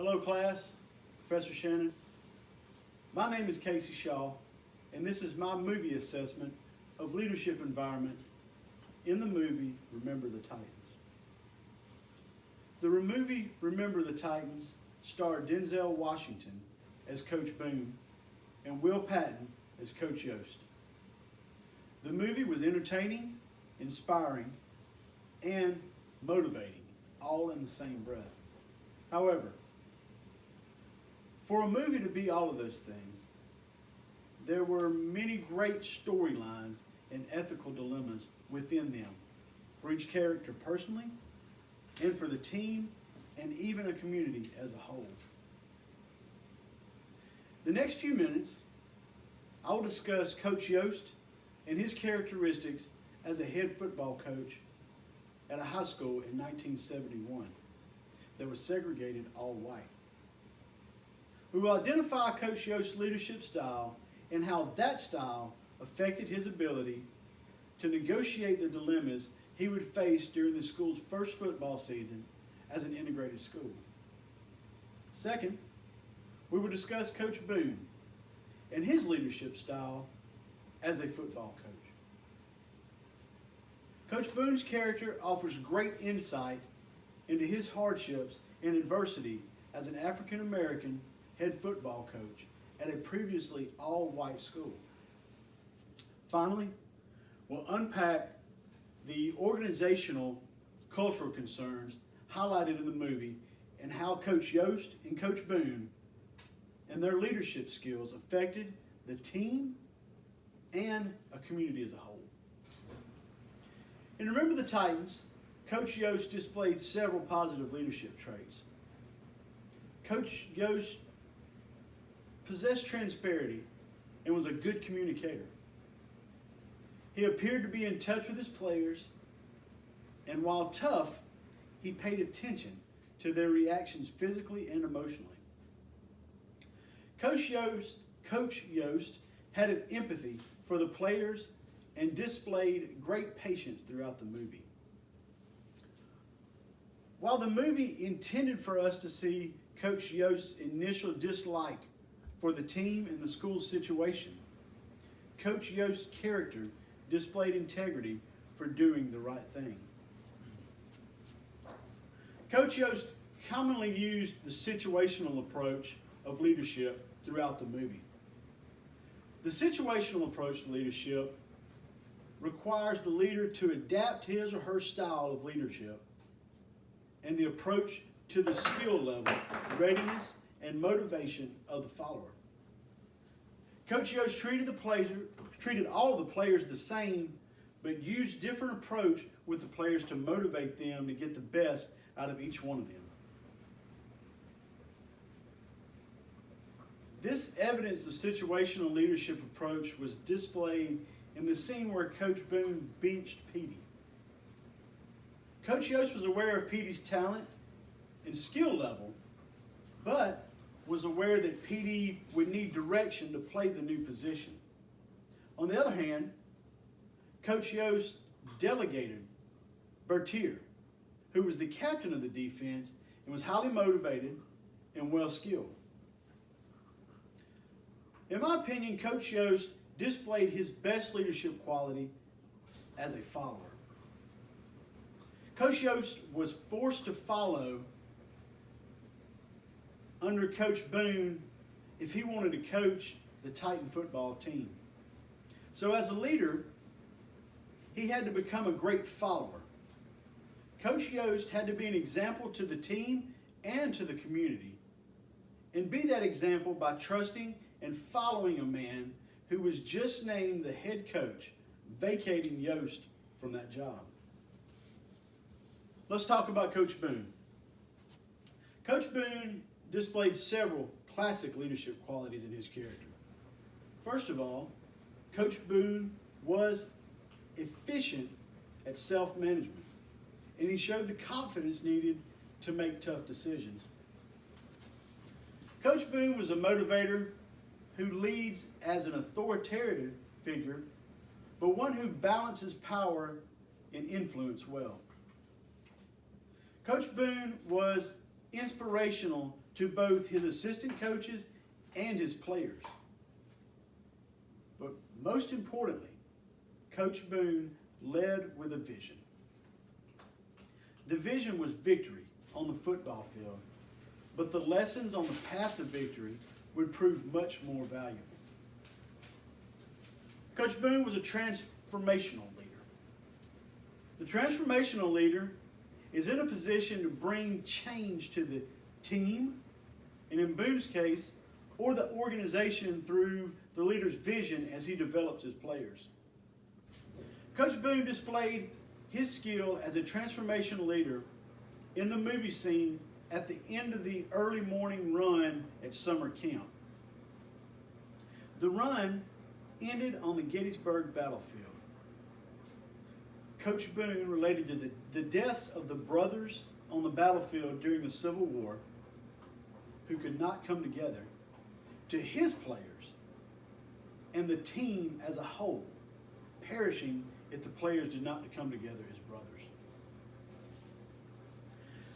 Hello class, Professor Shannon. My name is Casey Shaw, and this is my movie assessment of leadership environment in the movie Remember the Titans. The movie Remember the Titans starred Denzel Washington as Coach Boone and Will Patton as Coach Yost. The movie was entertaining, inspiring, and motivating, all in the same breath. However, for a movie to be all of those things, there were many great storylines and ethical dilemmas within them, for each character personally, and for the team, and even a community as a whole. The next few minutes, I will discuss Coach Yost and his characteristics as a head football coach at a high school in 1971 that was segregated all white. We will identify Coach Yost's leadership style and how that style affected his ability to negotiate the dilemmas he would face during the school's first football season as an integrated school. Second, we will discuss Coach Boone and his leadership style as a football coach. Coach Boone's character offers great insight into his hardships and adversity as an African American head football coach at a previously all-white school. Finally, we'll unpack the organizational cultural concerns highlighted in the movie and how Coach Yost and Coach Boone and their leadership skills affected the team and a community as a whole. In Remember the Titans, Coach Yost displayed several positive leadership traits. Coach Yost possessed transparency and was a good communicator. He appeared to be in touch with his players, and while tough, he paid attention to their reactions physically and emotionally. Coach Yost had an empathy for the players and displayed great patience throughout the movie. While the movie intended for us to see Coach Yost's initial dislike for the team and the school's situation, Coach Yost's character displayed integrity for doing the right thing. Coach Yost commonly used the situational approach of leadership throughout the movie. The situational approach to leadership requires the leader to adapt his or her style of leadership and the approach to the skill level, readiness, and motivation of the follower. Coach Yost treated all of the players the same, but used different approach with the players to motivate them to get the best out of each one of them. This evidence of situational leadership approach was displayed in the scene where Coach Boone benched Petey. Coach Yost was aware of Petey's talent and skill level, but was aware that Petey would need direction to play the new position. On the other hand, Coach Yost delegated Bertier, who was the captain of the defense and was highly motivated and well skilled. In my opinion, Coach Yost displayed his best leadership quality as a follower. Coach Yost was forced to follow under Coach Boone if he wanted to coach the Titan football team. So as a leader, he had to become a great follower. Coach Yost had to be an example to the team and to the community, and be that example by trusting and following a man who was just named the head coach, vacating Yost from that job. Let's talk about Coach Boone. Coach Boone displayed several classic leadership qualities in his character. First of all, Coach Boone was efficient at self-management, and he showed the confidence needed to make tough decisions. Coach Boone was a motivator who leads as an authoritative figure, but one who balances power and influence well. Coach Boone was inspirational to both his assistant coaches and his players. But most importantly, Coach Boone led with a vision. The vision was victory on the football field, but the lessons on the path to victory would prove much more valuable. Coach Boone was a transformational leader. The transformational leader is in a position to bring change to the team, and in Boone's case, or the organization through the leader's vision as he develops his players. Coach Boone displayed his skill as a transformational leader in the movie scene at the end of the early morning run at summer camp. The run ended on the Gettysburg battlefield. Coach Boone related to the deaths of the brothers on the battlefield during the Civil War who could not come together to his players and the team as a whole perishing if the players did not come together as brothers.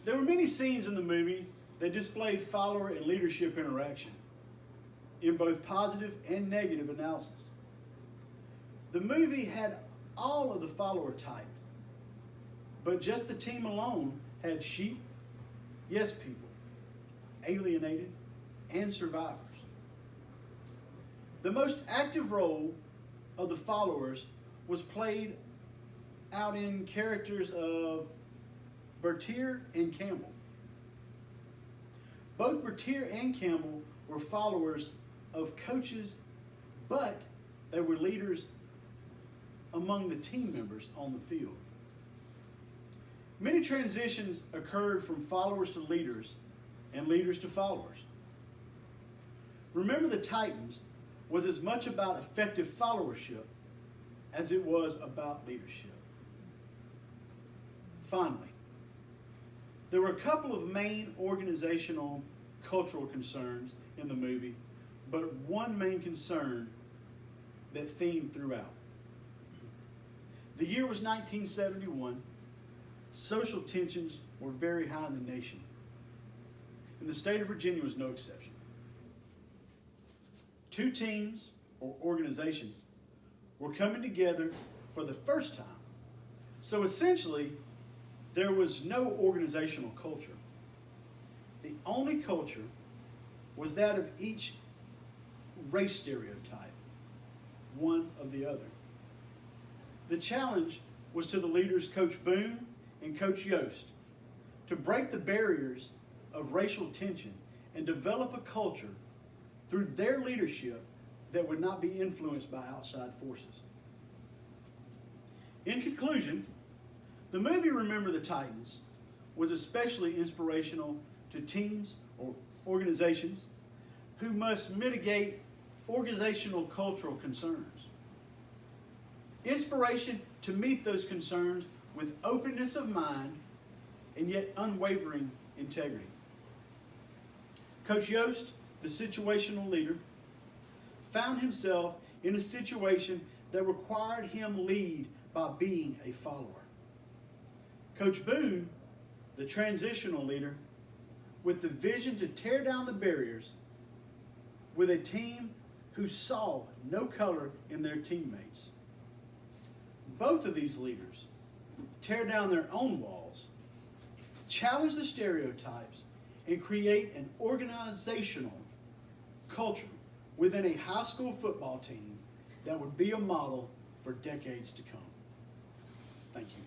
There were many scenes in the movie that displayed follower and leadership interaction in both positive and negative analysis. The movie had all of the follower types, but just the team alone had sheep, yes people, alienated, and survivors. The most active role of the followers was played out in characters of Bertier and Campbell. Both Bertier and Campbell were followers of coaches, but they were leaders among the team members on the field. Many transitions occurred from followers to leaders and leaders to followers. Remember, the Titans was as much about effective followership as it was about leadership. Finally, there were a couple of main organizational cultural concerns in the movie, but one main concern that themed throughout. The year was 1971. Social tensions were very high in the nation, and the state of Virginia was no exception. Two teams or organizations were coming together for the first time. So essentially, there was no organizational culture. The only culture was that of each race stereotype, one of the other. The challenge was to the leaders Coach Boone and Coach Yost to break the barriers of racial tension and develop a culture through their leadership that would not be influenced by outside forces. In conclusion, the movie Remember the Titans was especially inspirational to teams or organizations who must mitigate organizational cultural concerns. Inspiration to meet those concerns with openness of mind and yet unwavering integrity. Coach Yost, the situational leader, found himself in a situation that required him lead by being a follower. Coach Boone, the transitional leader, with the vision to tear down the barriers with a team who saw no color in their teammates. Both of these leaders tear down their own walls, challenge the stereotypes, and create an organizational culture within a high school football team that would be a model for decades to come. Thank you.